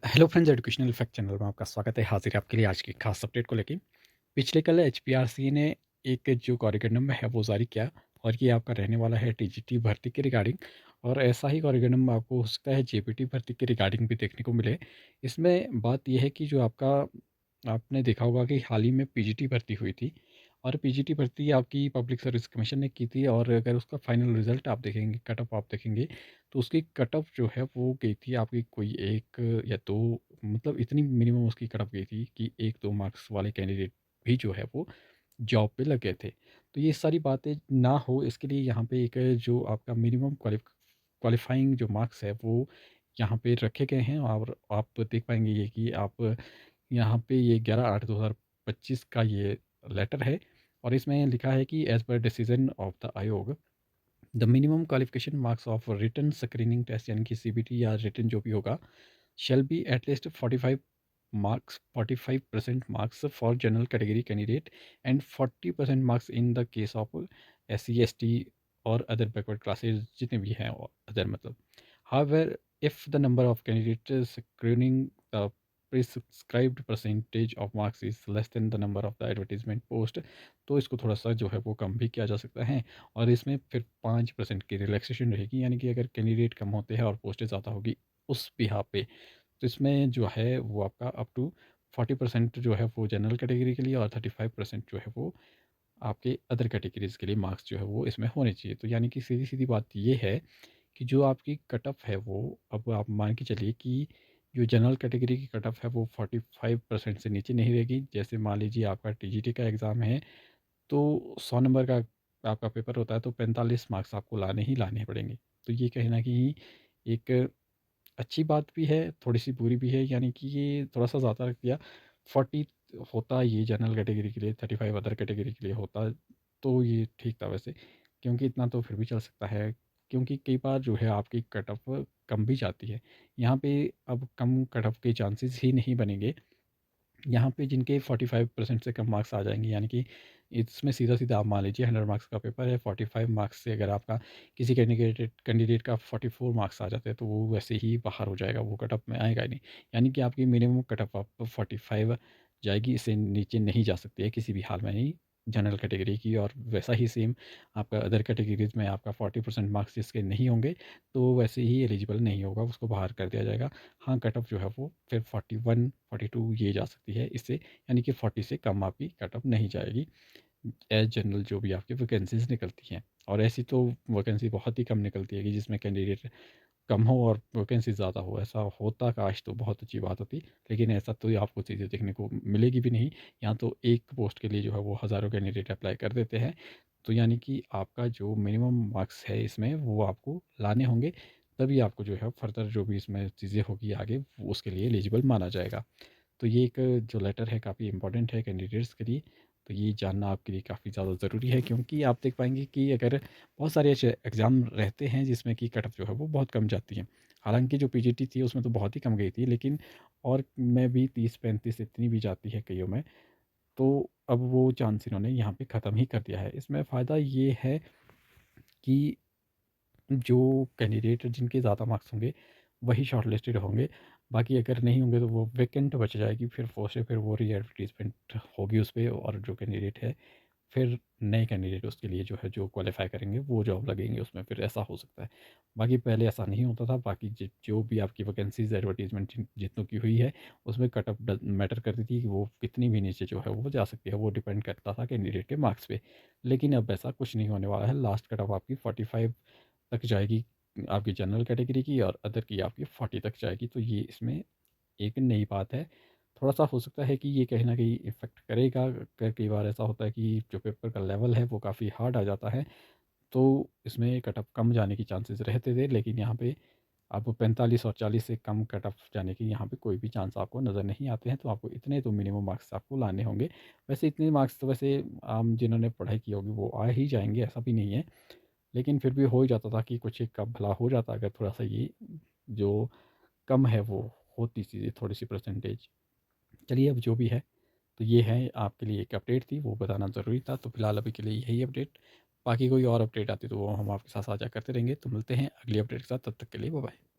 Hello friends, educational fact channel में आपका स्वागत है। हाजिर है आपके लिए आज की खास अपडेट को लेके। पिछले कल एचपीआरसी ने एक जो कॉरिगेंडम है वो जारी किया और ये आपका रहने वाला है टीजीटी भर्ती के रिगार्डिंग। और ऐसा ही कॉरिगेंडम आपको हो सकता है जेपीटी भर्ती के रिगार्डिंग भी देखने को मिले। इसमें बात यह है कि जो आपका आपने देखा होगा कि हाल ही में पीजीटी भर्ती हुई थी और पीजीटी भर्ती आपकी पब्लिक सर्विस कमीशन ने की थी। और अगर उसका फाइनल रिजल्ट आप देखेंगे, कट ऑफ आप देखेंगे, तो उसकी कट ऑफ जो है वो गई थी आपकी कोई एक या दो, मतलब इतनी मिनिमम उसकी कट ऑफ गई थी कि एक दो मार्क्स वाले कैंडिडेट भी जो है वो जॉब पे लग गए थे। तो ये सारी बातें ना हो इसके लिए यहाँ पे एक जो आपका मिनिमम क्वालिफाइंग जो मार्क्स है वो यहाँ पे रखे गए हैं। और आप देख पाएंगे ये कि आप यहाँ पे ये 11/8/2025 का ये लेटर है। और इसमें लिखा है कि एज पर डिसीजन ऑफ द आयोग, the minimum qualification marks of written screening test यानी कि सीबीटी या रिटन जो भी होगा shall be at least 45% marks for general category candidate and 40% marks in the case of SC ST और other backward classes जितने भी हैं other मतलब। however, if the number of candidates screening the prescribed percentage of marks is less than the number of the advertisement post, तो इसको थोड़ा सा जो है वो कम भी किया जा सकता है। और इसमें फिर 5% की रिलैक्सेशन रहेगी, यानी कि अगर कैंडिडेट कम होते हैं और पोस्टें ज़्यादा होगी उस बिहाफ पे, तो इसमें जो है वो आपका अप टू 40% जो है वो जनरल कैटेगरी के लिए और 35% जो है वो आपके अदर कैटेगरीज़ के लिए मार्क्स जो है वो इसमें होने चाहिए। तो यानी कि सीधी-सीधी बात ये है कि जो आपकी कट ऑफ है वो, अब आप मान के चलिए कि जो जनरल कैटेगरी की कट ऑफ है वो 45% से नीचे नहीं रहेगी। जैसे मान लीजिए आपका टीजीटी का एग्ज़ाम है, तो 100 नंबर का आपका पेपर होता है, तो 45 मार्क्स आपको लाने ही लाने पड़ेंगे। तो ये कहीं न कहीं एक अच्छी बात भी है, थोड़ी-सी बुरी भी है, यानी कि ये थोड़ा-सा ज़्यादा रख दिया। 40 होता ये जनरल कैटेगरी के लिए, 35 अदर कैटेगरी के लिए होता, तो ये ठीक था वैसे, क्योंकि इतना तो फिर भी चल सकता है। क्योंकि कई बार जो है आपकी कट ऑफ कम भी जाती है। यहाँ पे अब कम कट ऑफ के चांसेस ही नहीं बनेंगे। यहाँ पे जिनके 45% से कम मार्क्स आ जाएँगे, यानी कि इसमें सीधा-सीधा आप मान लीजिए 100 मार्क्स का पेपर है, 45 मार्क्स से अगर आपका किसी कैंडिडेट कैंडिडेट का 44 मार्क्स आ जाते हैं, तो वो वैसे ही बाहर हो जाएगा, वो कट ऑफ में आएगा ही नहीं। यानी कि आपकी मिनिमम कट ऑफ आप 45 जाएगी, इससे नीचे नहीं जा सकती है किसी भी हाल में नहीं जनरल कैटेगरी की। और वैसा ही सेम आपका अदर कैटेगरीज़ में आपका 40% मार्क्स जिसके नहीं होंगे, तो वैसे ही एलिजिबल नहीं होगा, उसको बाहर कर दिया जाएगा। हाँ, कट ऑफ जो है वो फिर 41, 42 ये जा सकती है इससे, यानी कि 40 से कम आपकी कट ऑफ नहीं जाएगी एज जनरल जो भी आपकी वैकेंसीज़ निकलती हैं। और ऐसी तो वैकेंसी बहुत ही कम निकलती है कि जिसमें कैंडिडेट कम हो और वैकेंसी ज़्यादा हो। ऐसा होता काश तो बहुत अच्छी बात होती, लेकिन ऐसा तो आपको चीज़ें देखने को मिलेगी भी नहीं। यहाँ तो एक पोस्ट के लिए जो है वो हज़ारों कैंडिडेट अप्लाई कर देते हैं। तो यानी कि आपका जो मिनिमम मार्क्स है इसमें वो आपको लाने होंगे, तभी आपको जो है फर्दर जो भी इसमें चीज़ें होगी आगे वो उसके लिए एलिजिबल माना जाएगा। तो ये एक जो लेटर है काफ़ी इंपॉर्टेंट है कैंडिडेट्स के लिए। तो ये जानना आपके लिए काफ़ी ज़्यादा ज़रूरी है, क्योंकि आप देख पाएँगे कि अगर बहुत सारे ऐसे एग्ज़ाम रहते हैं जिसमें कि कट ऑफ जो है वो बहुत कम जाती है। हालाँकि जो पीजीटी थी उसमें तो बहुत ही कम गई थी, लेकिन और में भी 30-35 इतनी भी जाती है कइयों में। तो अब वो चांस इन्होंने यहाँ पे ख़त्म ही कर दिया है। इसमें फ़ायदा ये है कि जो कैंडिडेट जिनके ज़्यादा मार्क्स होंगे वही शॉर्टलिस्टेड होंगे। बाकी अगर नहीं होंगे तो वो वैकेंट बच जाएगी, फिर पोस्ट फिर वो री-एडवर्टाइज़मेंट होगी उस पे, और जो कैंडिडेट है फिर नए कैंडिडेट उसके लिए जो है जो क्वालीफाई करेंगे वो जॉब लगेंगे उसमें, फिर ऐसा हो सकता है। बाकी पहले ऐसा नहीं होता था। बाकी जो भी आपकी वैकेंसीज़ एडवर्टाइज़मेंट जितनों की हुई है उसमें कट ऑफ मैटर करती थी कि वो कितनी भी नीचे जो है वो जा सकती है, वो डिपेंड करता था कैंडिडेट के मार्क्स पे। लेकिन अब ऐसा कुछ नहीं होने वाला है। लास्ट कट ऑफ आपकी 45 तक जाएगी आपकी जनरल कैटेगरी की, और अदर की आपकी 40 तक जाएगी। तो ये इसमें एक नई बात है। थोड़ा-सा हो सकता है कि ये कहीं न कहीं इफ़ेक्ट करेगा। कई बार ऐसा होता है कि जो पेपर का लेवल है वो काफ़ी हार्ड आ जाता है, तो इसमें कट ऑफ कम जाने की चांसेस रहते थे। लेकिन यहाँ पे आपको 45 और 40 से कम कट ऑफ जाने की यहाँ पे कोई भी चांस आपको नज़र नहीं आते हैं। तो आपको इतने तो मिनिमम मार्क्स आपको लाने होंगे। वैसे इतने मार्क्स तो वैसे आम जिन्होंने पढ़ाई की होगी वो आ ही जाएँगे, ऐसा भी नहीं है। लेकिन फिर भी हो ही जाता था कि कुछ एक का भला हो जाता अगर थोड़ा-सा ये जो कम है वो होती चीज़ें थोड़ी-सी परसेंटेज। चलिए अब जो भी है, तो ये है आपके लिए एक अपडेट थी, वो बताना ज़रूरी था। तो फिलहाल अभी के लिए यही अपडेट। बाकी कोई और अपडेट आती है तो वो हम आपके साथ साझा करते रहेंगे। तो मिलते हैं अगली अपडेट के साथ, तब तक के लिए बाय बाय।